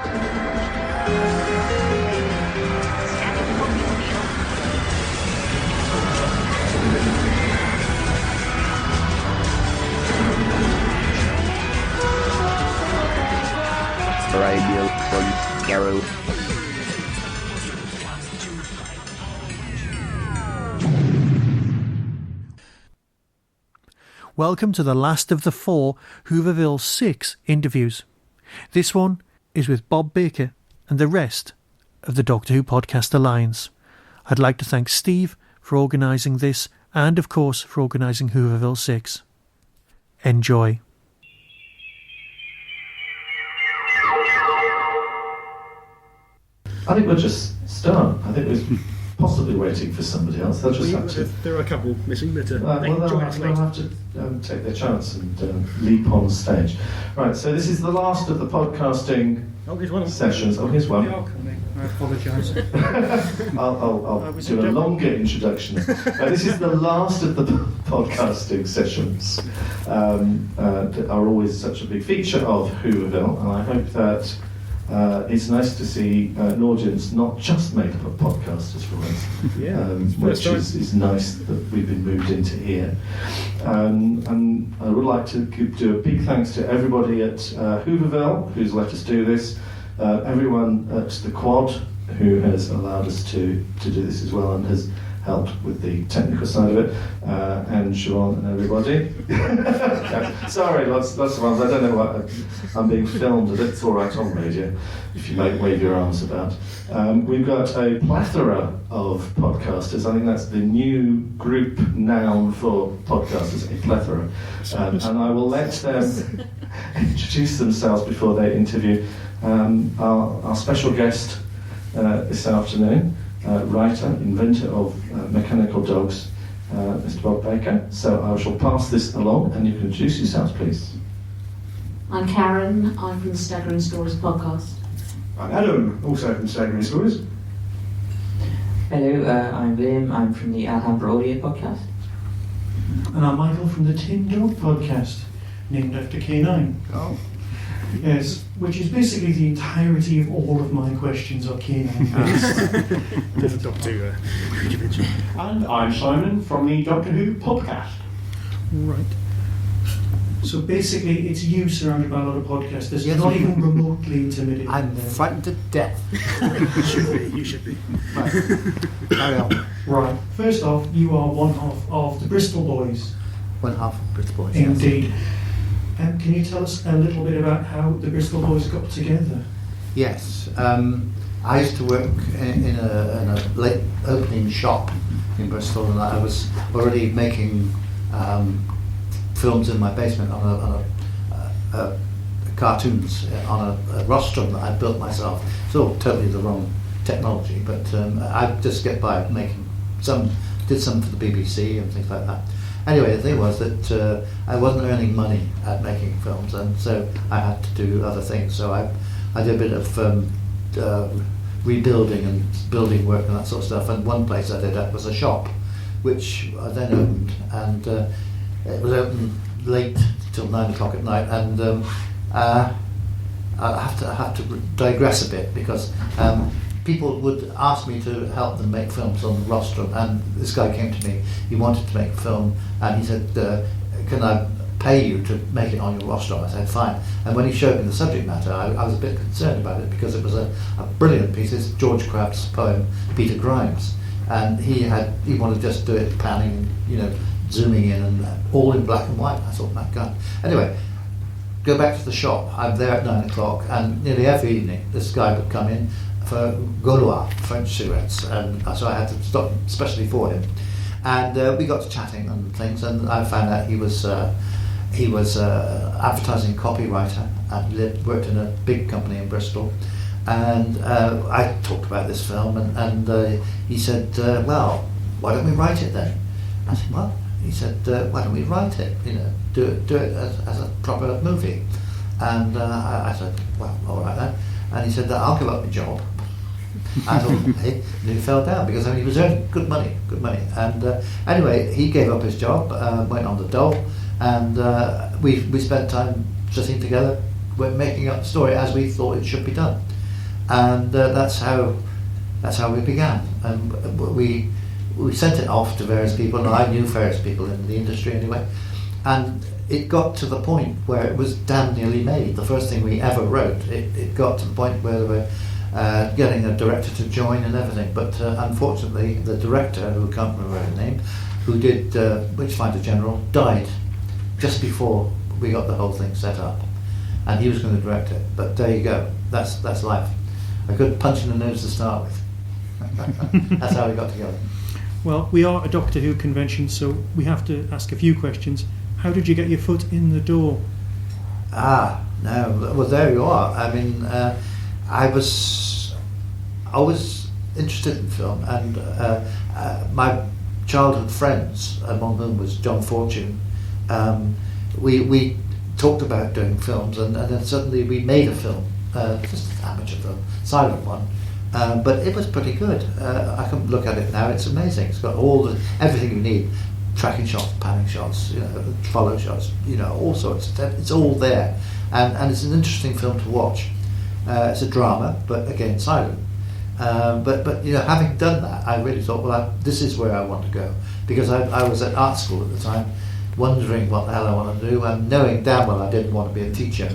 Radio from Yarrow. Welcome to the last of the 4 Whoverville 6 interviews. This one is with Bob Baker and the rest of the Doctor Who Podcast Alliance. I'd like to thank Steve for organising this and, of course, for organising Whoverville 6. Enjoy. I think we'll just start. I think we're possibly waiting for somebody else. They'll just have to. There are a couple missing, but they'll have to take their chance and leap on stage. Right, so this is the last of the podcasting sessions. Oh, here's one. They are coming. I apologise. I'll do a longer introduction. This is the last of the podcasting sessions. That are always such a big feature of Whoverville, and I hope that it's nice to see an audience not just made up of podcasters for once, which is nice that we've been moved into here. And I would like to do a big thanks to everybody at Whoverville who's let us do this, everyone at the Quad who has allowed us to do this as well and has helped with the technical side of it, and Sherwin and everybody. Sorry, lots of ones. I don't know what I'm being filmed. It's all right on radio if you wave your arms about. We've got a plethora of podcasters. I think that's the new group noun for podcasters, a plethora. And I will let them introduce themselves before they interview. Our special guest this afternoon, writer, inventor of mechanical dogs, Mr. Bob Baker. So I shall pass this along and you can introduce yourselves, please. I'm Karen, I'm from the Staggering Stories podcast. I'm Adam, also from Staggering Stories. Hello, I'm Liam, I'm from the Alhambra Audio podcast. And I'm Michael from the Tin Dog podcast, named after K9. Oh. Yes, which is basically the entirety of all of my questions are K9 based. There's a Doctor Who convention. And I'm Simon from the Doctor Who podcast. Right. So basically it's you surrounded by a lot of podcasters, yes. Not even remotely intimidating. I'm frightened to death. You should be. Right. Carry on. Right, first off, you are one half of the Bristol Boys. One half of Bristol Boys. Indeed. Yes. Can you tell us a little bit about how the Bristol Boys got together? Yes. I used to work in a late opening shop in Bristol, and I was already making films in my basement on cartoons on a rostrum that I built myself. It's all totally the wrong technology, but I just get by making some. Did some for the BBC and things like that. Anyway, the thing was that I wasn't earning money at making films, and so I had to do other things. So I did a bit of rebuilding and building work and that sort of stuff. And one place I did that was a shop, which I then opened, and it was open late till 9 o'clock at night. And I have to digress a bit because people would ask me to help them make films on the rostrum, and this guy came to me. He wanted to make a film, and he said, "Can I pay you to make it on your rostrum?" I said, "Fine." And when he showed me the subject matter, I was a bit concerned about it because it was a brilliant piece. It's George Crabbe's poem Peter Grimes, and he wanted to just do it panning, zooming in, and all in black and white. I thought, my God. Anyway, go back to the shop. I'm there at 9 o'clock, and nearly every evening this guy would come in for Gaulois, French cigarettes, and so I had to stop especially for him. And we got to chatting and things, and I found out he was advertising copywriter and worked in a big company in Bristol. And I talked about this film, and he said, "Well, why don't we write it then?" I said, "What?" He said, "Why don't we write it? Do it as a proper movie." And I said, "Well, all right then." And he said, "I'll give up my job." I thought, hey, and he fell down because he was earning good money. And anyway, he gave up his job, went on the dole, and we spent time sitting together, we're making up the story as we thought it should be done. and that's how we began. And we sent it off to various people, and I knew various people in the industry anyway. And it got to the point where it was damn nearly made. The first thing we ever wrote, it got to the point where they were getting a director to join and everything. But unfortunately, the director, who can't remember her name, who did Witchfinder General, died just before we got the whole thing set up. And he was going to direct it. But there you go. That's life. A good punch in the nose to start with. That's how we got together. Well, we are a Doctor Who convention, so we have to ask a few questions. How did you get your foot in the door? No. Well, there you are. I mean, I was always interested in film, and my childhood friends, among whom was John Fortune, we talked about doing films, and then suddenly we made a film, just an amateur film, silent one. But it was pretty good. I can look at it now. It's amazing. It's got everything you need: tracking shots, panning shots, follow shots, all sorts. It's all there, and it's an interesting film to watch. It's a drama, but again silent. But having done that, I really thought, well, this is where I want to go, because I was at art school at the time, wondering what the hell I want to do, and knowing damn well I didn't want to be a teacher,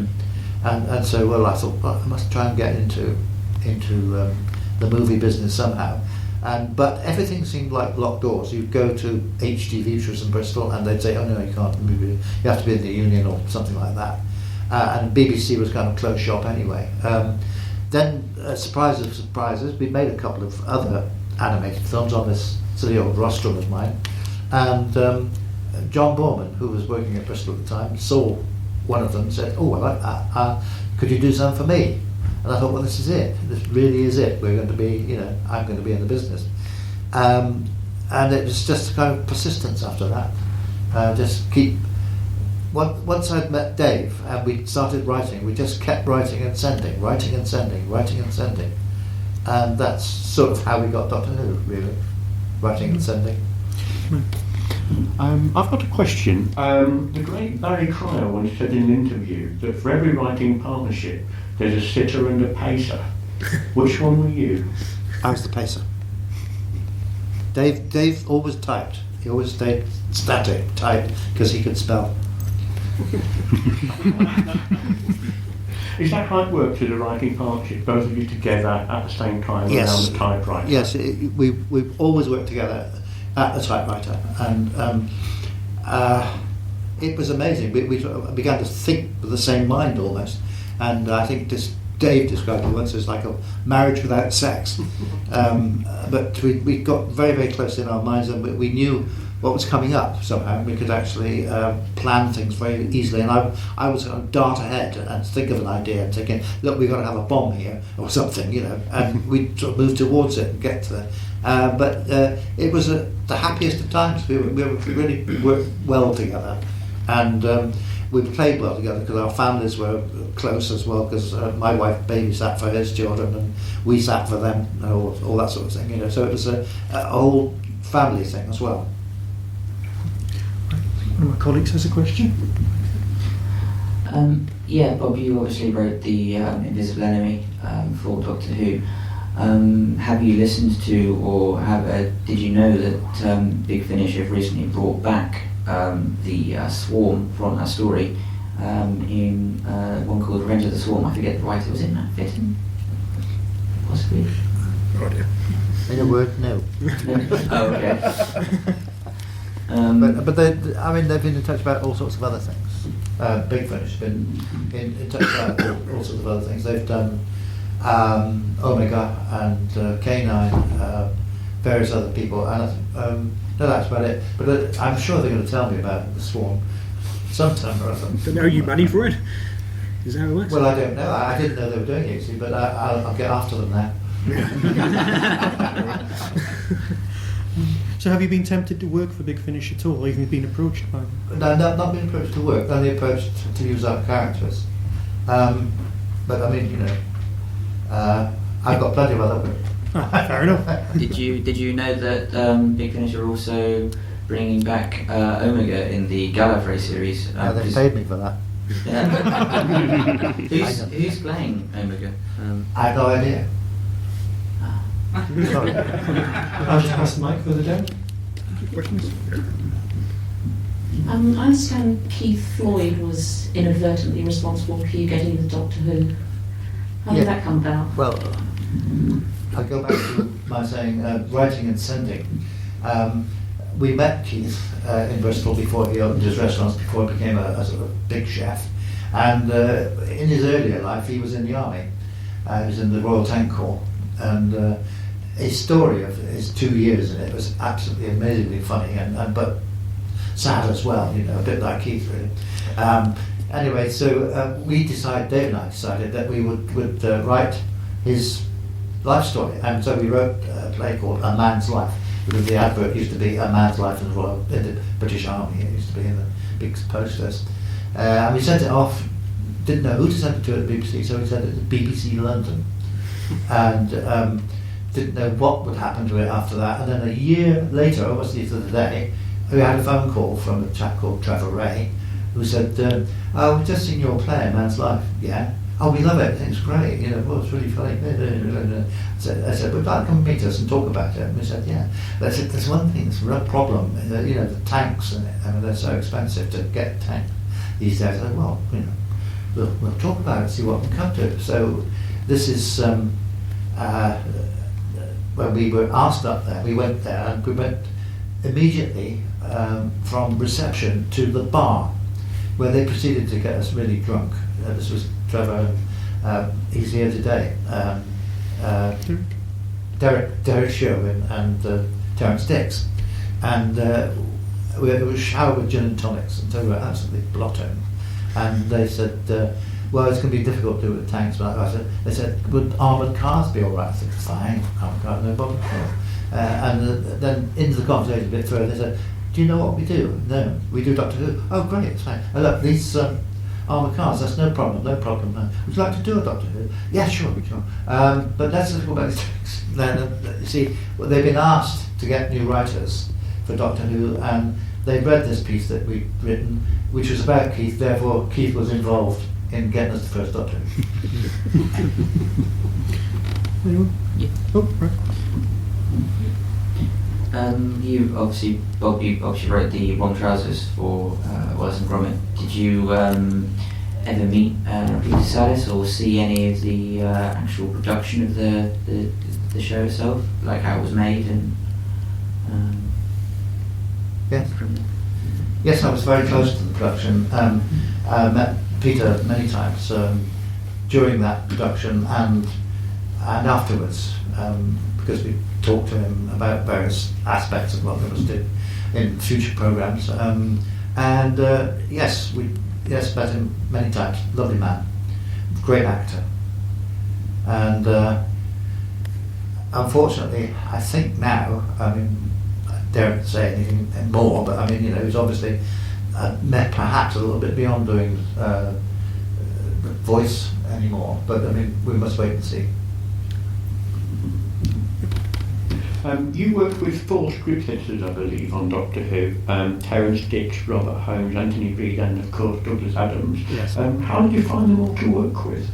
and so I thought, well, I must try and get into the movie business somehow, but everything seemed like locked doors. You'd go to HTV in Bristol, and they'd say, oh no, you can't movie, you have to be in the union or something like that, and BBC was kind of closed shop anyway. Then, surprise of surprises, we made a couple of other animated films on this silly old rostrum of mine, and John Borman, who was working at Bristol at the time, saw one of them and said, oh, I like that, could you do something for me? And I thought, well, this is it. This really is it. We're going to be, I'm going to be in the business. And it was just a kind of persistence after that. Just keep. Once I'd met Dave and we started writing, we just kept writing and sending, writing and sending, writing and sending. And that's sort of how we got Doctor Who, really. Writing and sending. I've got a question. The great Barry Cryer once said in an interview that for every writing partnership, there's a sitter and a pacer. Which one were you? I was the pacer. Dave always typed. He always stayed static, typed, because he could spell. Is that how it worked as a writing partnership? Both of you together at the same time around the typewriter? Yes, we've always worked together at the typewriter, and it was amazing. We sort of began to think with the same mind almost, and I think Dave described it once as like a marriage without sex. But we got very, very close in our minds, and we knew what was coming up somehow. We could actually plan things very easily, and I was going to dart ahead and think of an idea and thinking, look, we've got to have a bomb here or something, and we'd sort of move towards it and get to there. But it was the happiest of times. We really worked well together, and we played well together because our families were close as well, because my wife babysat for his children and we sat for them, and all that sort of thing, so it was a whole family thing as well. One of my colleagues has a question. Yeah, Bob, you obviously wrote the Invisible Enemy for Doctor Who. Have you listened to, or did you know that Big Finish have recently brought back the Swarm from a story in one called Revenge of the Swarm? I forget the writer. Was it Matt Fitton? Possibly. Oh dear. In a word, no. Oh, okay. But they've been in touch about all sorts of other things. Big Finish have been in touch about all sorts of other things. They've done Omega and K9, various other people, and no, that's about it. But I'm sure they're going to tell me about the Swarm sometime or other. Don't owe you money for it? Is that how it works? Well, I don't know. I didn't know they were doing it, see, but I'll get after them now. So have you been tempted to work for Big Finish at all, or even been approached by them? No, not been approached to work, only approached to use our characters. But I mean, I've got plenty of other work. Fair enough. Did you know that Big Finish are also bringing back Omega in the Gallifrey series? They paid me for that. Yeah. who's playing Omega? I have no idea. Sorry. I'll just pass the mic further down. Questions? I understand Keith Floyd was inadvertently responsible for you getting into Doctor Who. How did that come about? Well, I go back to my saying writing and sending. We met Keith in Bristol before he opened his restaurants, before he became a sort of big chef. And in his earlier life, he was in the army. He was in the Royal Tank Corps. And his story of his 2 years in it was absolutely amazingly funny, and but sad as well, you know, a bit like Keith, really. Anyway, so Dave and I decided that we would write his life story. And so we wrote a play called A Man's Life, because the advert used to be A Man's Life in the British Army. It used to be in the big posters. And we sent it off, didn't know who to send it to at the BBC, so we sent it to BBC London. And didn't know what would happen to it after that. And then a year later, almost the other day, we had a phone call from a chap called Trevor Ray, who said, "Oh, we've just seen your play, A Man's Life." "Yeah." "Oh, we love it. It's great. You know, well, it's really funny." I said, "Would you like to come meet us and talk about it?" And we said, "Yeah." But I said, "There's one thing, there's a real problem. You know, the tanks in it. I mean, they're so expensive to get tanks these days." I said, "Well, you know, we'll talk about it, see what we can come to." So this is when we were asked up there. We went there, and we went immediately from reception to the bar, where they proceeded to get us really drunk. This was Trevor, he's here today. Derrick Sherwin and Terence Dix. And it was showered with gin and tonics, and so we were absolutely blottoed. And they said, well, it's going to be difficult to do with tanks. But they said, would armoured cars be all right? I said, fine, armoured cars, no problem. And then into the conversation a bit further, they said, do you know what we do? No, we do Doctor Who. Oh, great, it's fine. Oh, look, these armoured cars, that's no problem. Would you like to do a Doctor Who? Yeah, sure. But let's talk about the tanks. Then, you see, well, they've been asked to get new writers for Doctor Who, and they read this piece that we'd written, which was about Keith, therefore Keith was involved in getting us the first Doctor Who. Anyone? Yeah. Oh, right. You obviously wrote the Wrong Trousers for Wallace and Gromit. Did you ever meet Peter Sallis or see any of the actual production of the show itself, like how it was made and? Yes. Yes, I was very close to the production. I met Peter many times during that production and afterwards, because we talked to him about various aspects of what we must do in future programmes. Yes, met him many times. Lovely man, great actor, and unfortunately, I think now, I mean, I daren't say anything more, but I mean, you know, he's obviously perhaps a little bit beyond doing voice anymore. But I mean, we must wait and see. You worked with 4 script editors, I believe, on Doctor Who. Terence Dix, Robert Holmes, Anthony Reid, and of course Douglas Adams. Yes. How did you find them all to work with?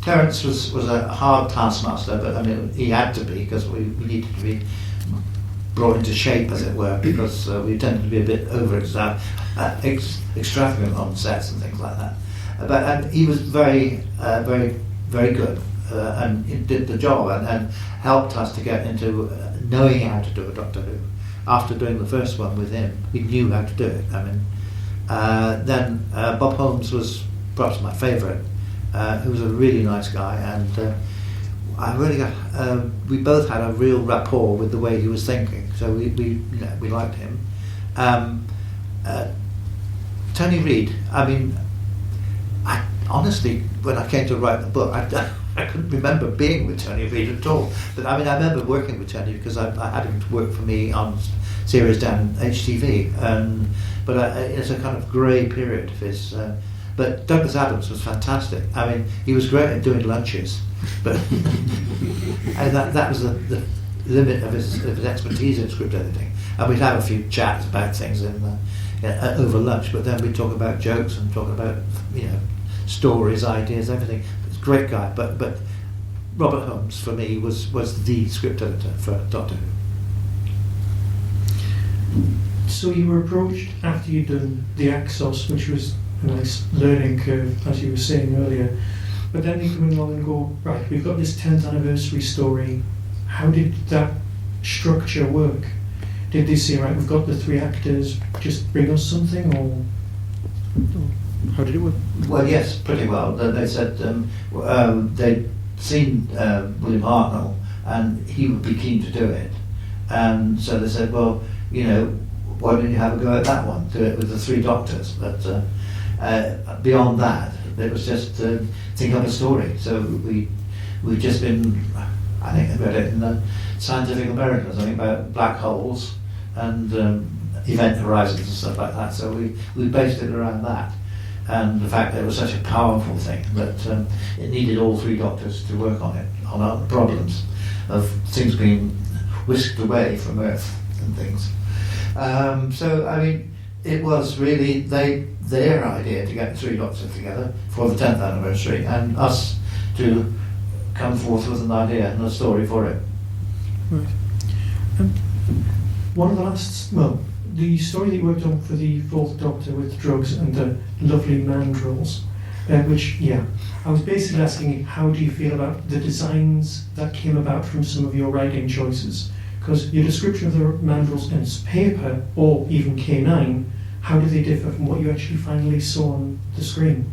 Terence was a hard taskmaster, but I mean, he had to be, because we needed to be brought into shape, as it were, because we tended to be a bit extravagant on sets and things like that. But he was very good, and he did the job and helped us to get into knowing how to do a Doctor Who. After doing the first one with him, we knew how to do it. I mean, then Bob Holmes was perhaps my favourite. He was a really nice guy, and we both had a real rapport with the way he was thinking, so we liked him. Tony Reid, I mean, honestly, when I came to write the book, I couldn't remember being with Tony Reid at all. But I mean, I remember working with Tony because I had him to work for me on series down HTV. But it's a kind of grey period of his. But Douglas Adams was fantastic. I mean, he was great at doing lunches, but and that was the limit of his expertise in script editing. and we'd have a few chats about things over lunch. But then we'd talk about jokes and talk about stories, ideas, everything. It's a great guy. But Robert Holmes for me was the script editor for Doctor Who. So you were approached after you'd done the Axos, which was a nice learning curve, as you were saying earlier. But then you come along and go, right, we've got this 10th anniversary story. How did that structure work? Did they say, right, we've got the 3 actors, just bring us something, or how did it work? Well, yes, pretty well. They said they'd seen William Hartnell and he would be keen to do it. And so they said, well, why don't you have a go at that one? Do it with the 3 doctors. But beyond that, it was just think up a story. So we've just been, I think I read it in the Scientific American or something about black holes and event horizons and stuff like that. So we based it around that. And the fact that it was such a powerful thing that it needed all 3 doctors to work on it, on our problems of things being whisked away from Earth and things. So, I mean, it was really their idea to get the 3 doctors together for the 10th anniversary and us to come forth with an idea and a story for it. Right. One of the last, the story that you worked on for the 4th Doctor with drugs and the lovely mandrills, which, I was basically asking you, how do you feel about the designs that came about from some of your writing choices? Because your description of the mandrills in paper, or even K9, how do they differ from what you actually finally saw on the screen?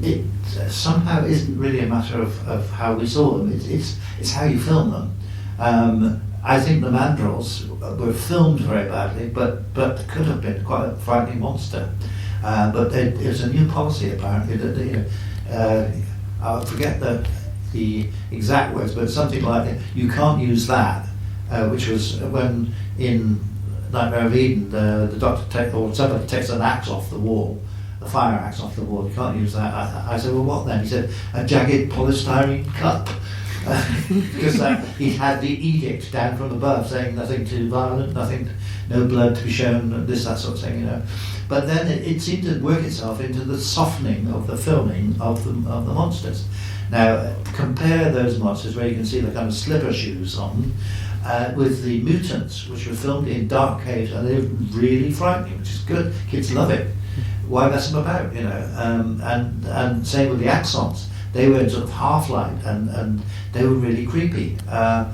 It somehow isn't really a matter of how we saw them, it's how you film them. I think the mandrills were filmed very badly, but could have been quite a frightening monster. But there's a new policy apparently that I forget the exact words, but something like you can't use that, which was when in Nightmare of Eden the Doctor somebody takes an axe off the wall, a fire axe off the wall. You can't use that. I said, well, what then? He said, a jagged polystyrene cup. Because he had the edict down from above saying nothing too violent, no blood to be shown, that sort of thing, But then it seemed to work itself into the softening of the filming of the monsters. Now compare those monsters where you can see the kind of slipper shoes on with the mutants, which were filmed in dark caves, and they're really frightening, which is good. Kids love it. Why mess them about, And same with the Axons. They were in sort of half-light and they were really creepy. I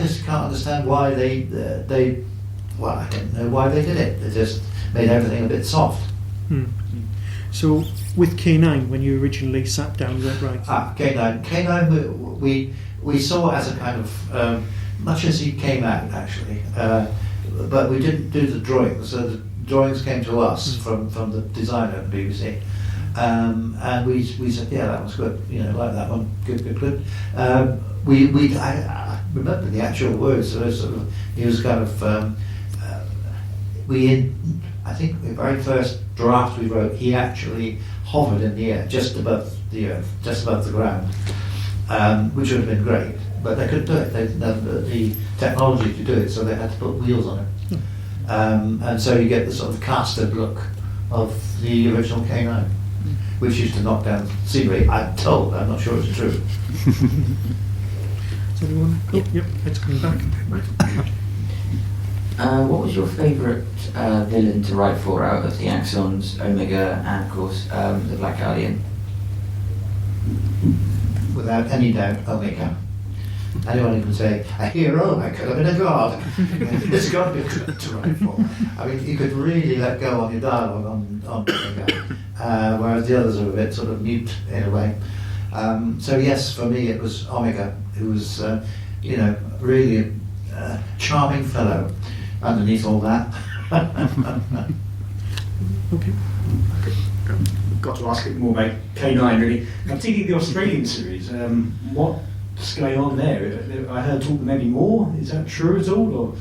just can't understand why they I don't know why they did it. They just made everything a bit soft. So with K9, when you originally sat down, you went right? K9 we saw as a kind of, much as he came out actually, but we didn't do the drawings, so the drawings came to us from the designer at the BBC. And we said, yeah, that was good, like that one, good. I remember the actual words. So he was kind of, I think the very first draft we wrote, he actually hovered in the air, just above the earth, just above the ground, which would have been great, but they couldn't do it. They didn't have the technology to do it, so they had to put wheels on it. And so you get the sort of casted look of the original K9. Which used to knock down scenery, I'm told. I'm not sure it's true. Yep, it's coming back. What was your favourite villain to write for out of the Axons, Omega, and of course the Black Guardian? Without any doubt, Omega. Anyone who can say, a hero, I could have been a god. It's got to be good to write for. I mean, you could really let go on your dialogue on Omega, whereas the others are a bit sort of mute in a way. So yes, for me it was Omega, who was, really a charming fellow underneath all that. Okay. Got to ask it more about K9 really. I'm thinking the Australian series. What's going on there? I heard talk maybe more. Is that true at all? Or?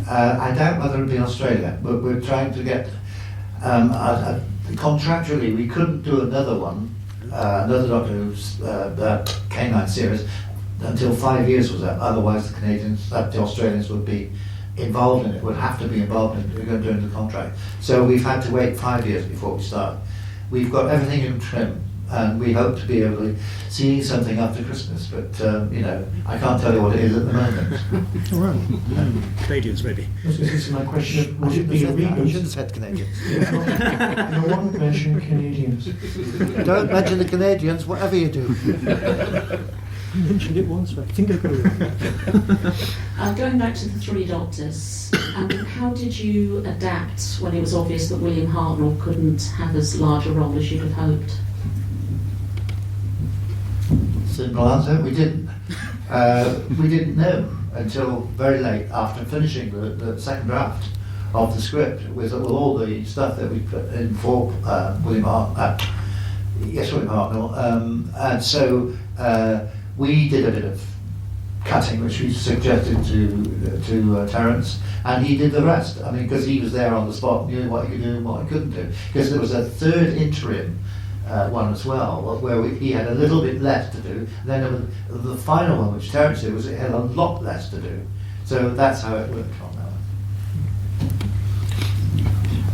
I doubt whether it'll be Australia, but we're trying to get. Contractually, we couldn't do another one, another Doctor Who's K9 series, until 5 years was up. Otherwise, the Australians would be involved in it. Would have to be involved in it during the contract. So we've had to wait 5 years before we start. We've got everything in trim, and we hope to be able to see something after Christmas. But I can't tell you what it is at the moment. All right. Canadians, maybe. This is my question of, would it be a I reboot? should have said Canadians. You won't mention Canadians. Don't mention the Canadians, whatever you do. You mentioned it once, I think I got it. Going back to the Three Doctors, how did you adapt when it was obvious that William Hartnell couldn't have as large a role as you'd have hoped? Simple answer, we didn't. We didn't know until very late after finishing the second draft of the script with all the stuff that we put in for William Hartnell. And so we did a bit of cutting, which we suggested to Terence, and he did the rest. I mean, because he was there on the spot, knew what he could do and what he couldn't do. Because there was a third interim one as well, where he had a little bit less to do. Then there was the final one, which Terence did, he had a lot less to do. So that's how it worked on that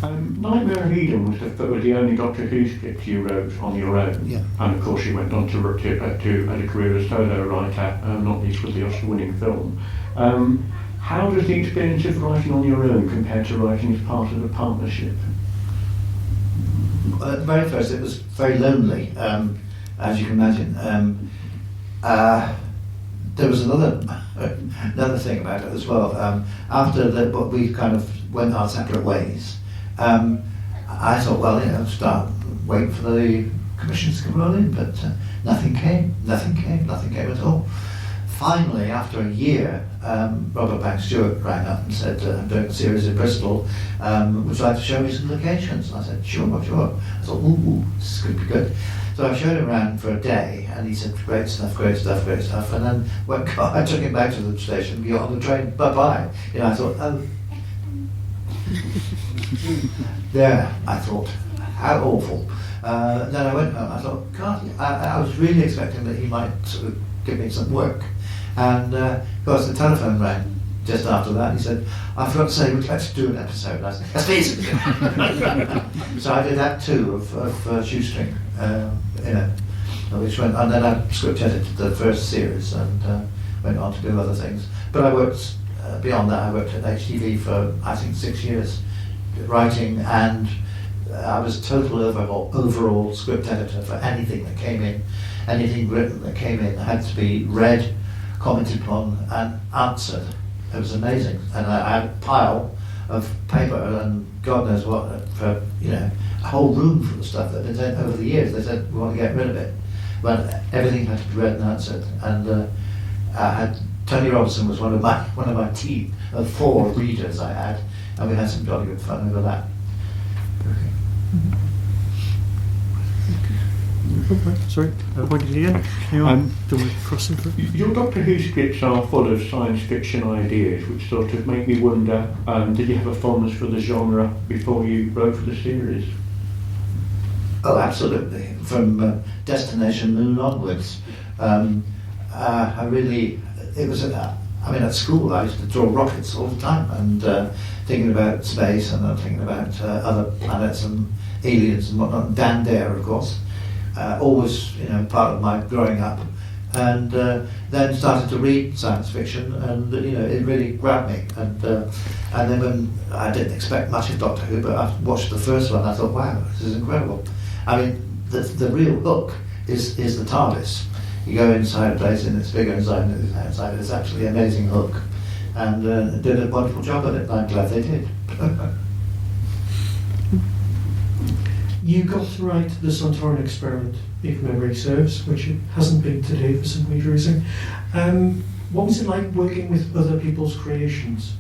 one. Nightmare of Eden was the only Doctor Who script you wrote on your own. Yeah. And of course you went on to add a career as solo writer, not least with the Oscar-winning film. How does the experience of writing on your own compare to writing as part of a partnership? At the very first, it was very lonely, as you can imagine. There was another thing about it as well. After we kind of went our separate ways, I thought, well, start waiting for the commissions to roll in, but nothing came at all. Finally, after a year, Robert Banks-Stewart rang up and said, I'm doing a series in Bristol, would you like to show me some locations? And I said, sure. I thought, ooh, this is going to be good. So I showed him around for a day, and he said, great stuff. And then I took him back to the station, got on the train, bye-bye. I thought, oh. There, I thought, how awful. Then I went home, I thought, God, I was really expecting that he might sort of give me some work. And of course the telephone rang just after that. He said, I forgot to say, would you like to do an episode? And I said, yes, please. So I did that too, of Shoestring, which went, and then I script edited the first series and went on to do other things. But I worked, beyond that, I worked at HTV for, I think, 6 years, writing, and I was a total overall script editor for anything that came in. Anything written that came in had to be read, commented upon, and answered. It was amazing. And I had a pile of paper and God knows what, for a whole room full of stuff that had been sent over the years. They said, we want to get rid of it. But everything had to be read and answered. And I had Tony Robinson was one of my team of 4 readers I had, and we had some jolly good fun over that. Okay. Sorry, what did you again? Crossing through? Your Doctor Who scripts are full of science fiction ideas, which sort of make me wonder, did you have a fondness for the genre before you wrote for the series? Oh, absolutely. From Destination Moon onwards. At school I used to draw rockets all the time, and thinking about space, and I'm thinking about other planets and aliens and whatnot. Dan Dare, of course. Always, part of my growing up, and then started to read science fiction, and it really grabbed me. And then when I didn't expect much of Doctor Who, but I watched the first one, I thought, wow, this is incredible. I mean, the real hook is the TARDIS. You go inside a place and it's bigger inside than it is outside. It's actually an amazing hook, and did a wonderful job at it. I'm glad they did. You got to write the Sontaran experiment, if memory serves, which it hasn't been today for some weird reason. What was it like working with other people's creations?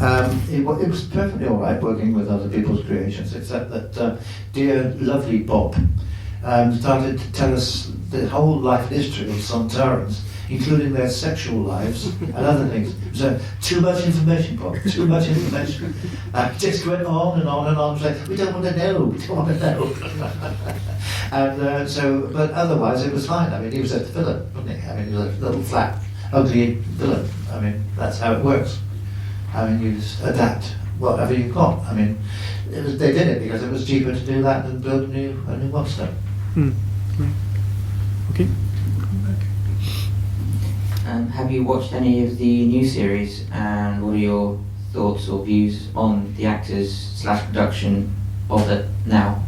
It was perfectly all right working with other people's creations, except that dear, lovely Bob started to tell us the whole life history of Sontarans including their sexual lives and other things. So, too much information, Bob, too much information. Just went on and on and on, like, we don't want to know, we don't want to know. And but otherwise it was fine. I mean, he was a villain, wasn't he? I mean, he was a little flat, ugly villain. I mean, that's how it works. I mean, you just adapt whatever you've got. I mean, they did it because it was cheaper to do that than build a new monster. Okay. Have you watched any of the new series, and what are your thoughts or views on the actors / production of it now?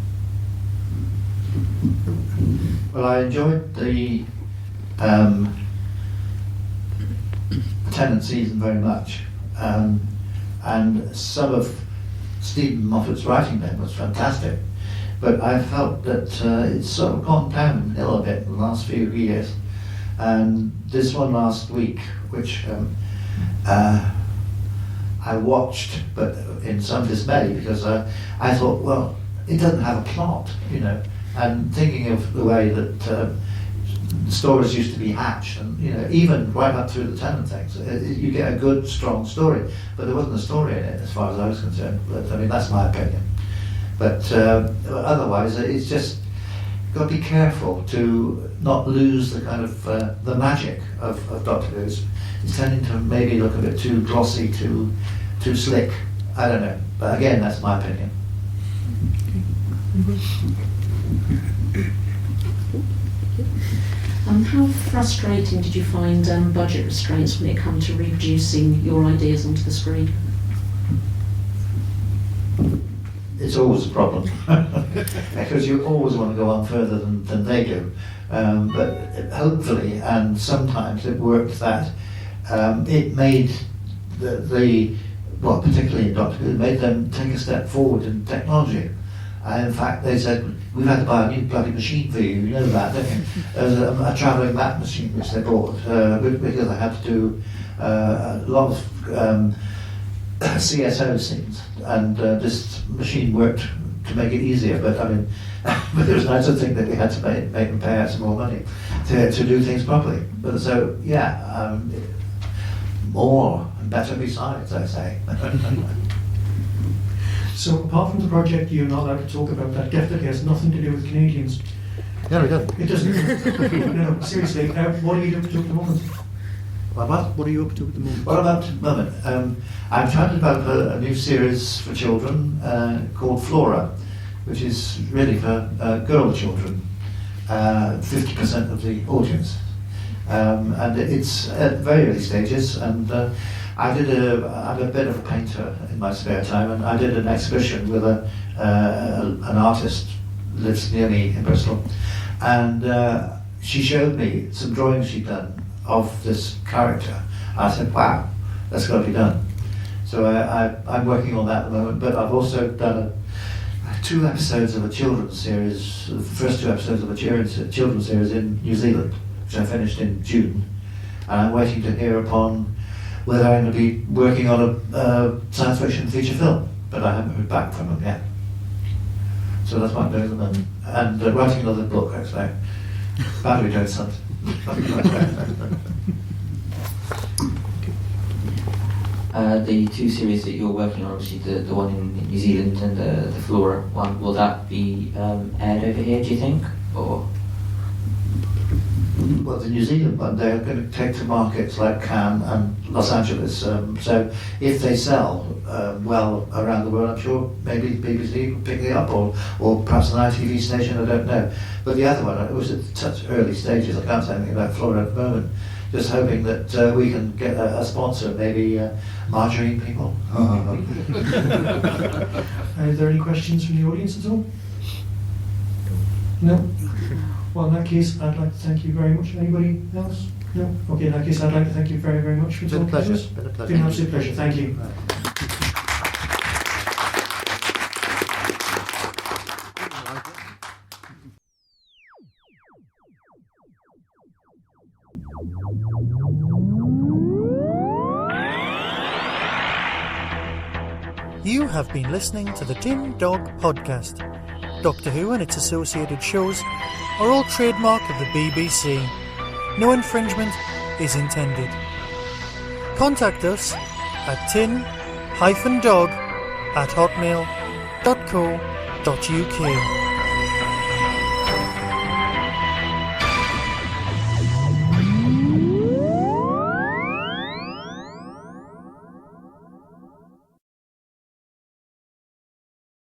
Well, I enjoyed the Tennant season very much, and some of Stephen Moffat's writing then was fantastic, but I felt that it's sort of gone downhill a bit in the last few years. And this one last week, which I watched, but in some dismay, because I thought, well, it doesn't have a plot, you know. And thinking of the way that stories used to be hatched, and you know, even right up through the Tennant things, you get a good, strong story, but there wasn't a story in it as far as I was concerned. But I mean, that's my opinion. But otherwise, it's just got to be careful to not lose the kind of the magic of Doctor Who. It's tending to maybe look a bit too glossy, too slick. I don't know, but again, that's my opinion. How frustrating did you find budget restraints when it came to reproducing your ideas onto the screen? It's always a problem because you always want to go on further than they do. But hopefully, and sometimes it worked that it made well, particularly in Doctor Who, it made them take a step forward in technology. In fact, they said, we've had to buy a new bloody machine for you know that, don't you? There's a travelling map machine which they bought because they had to do a lot of CSO scenes, and this machine worked to make it easier, but I mean, but it was nice to think that we had to make them pay out some more money to do things properly. But so, yeah, more and better besides, I say. So apart from the project you're not allowed to talk about, that definitely has nothing to do with Canadians. No, it doesn't. It doesn't. No, seriously, what are you up to at the moment? What are you up to at the moment? What about the moment? I'm trying to develop a new series for children called Flora, which is really for girl children, 50% of the audience. And it's at very early stages, and I'm a bit of a painter in my spare time, and I did an exhibition with an artist who lives near me in Bristol, and she showed me some drawings she'd done of this character. I said, wow, that's got to be done. So I'm working on that at the moment, but I've also done 2 episodes of a children's series, the first 2 episodes of a children's series in New Zealand, which I finished in June, and I'm waiting to hear upon whether I'm going to be working on a science fiction feature film, but I haven't heard back from them yet. So that's what I'm doing at the moment. And writing another book, actually. Battery doing something. The 2 series that you're working on, obviously the one in New Zealand and the Flora one, will that be aired over here, do you think? Or? Well, the New Zealand one, they're going to take to markets like Cannes and Los Angeles. So if they sell well around the world, I'm sure maybe the BBC will pick it up, or perhaps an ITV station, I don't know. But the other one, it was at such early stages, I can't say anything about Flora at the moment. Just hoping that we can get a sponsor, maybe margarine people. Are there any questions from the audience at all? No? Well, in that case, I'd like to thank you very much. Anybody else? No? Okay, in that case, I'd like to thank you very, very much for talking to us. Been a pleasure. Been an absolute pleasure. Thank you. You have been listening to the Tin Dog Podcast. Doctor Who and its associated shows are all trademark of the BBC. No infringement, is intended. Contact us at tin-dog@hotmail.co.uk.